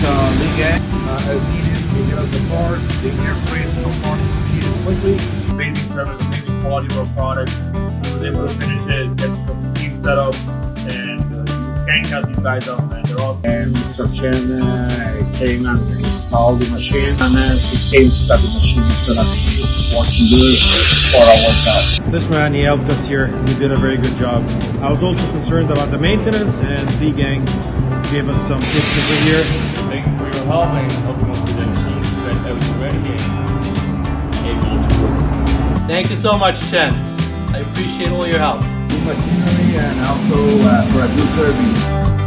lead gang as needed. They get us the parts, they air freight some parts needed quickly. Amazing service, amazing quality of our product. We were able to finish it, get the team set up, and you can't count these guys out, man. They're all. And Mr. Chen came and installed the machine, and it seems that the machine is gonna be working good for our workout. This man, he helped us here. He did a very good job. I was also concerned about the maintenance, and D-Gang gave us some tips over here. Thank you for your help and helping us with the machine to get everything ready and able to work. Thank you so much, Chen. I appreciate all your help. Machinery and also for a good service.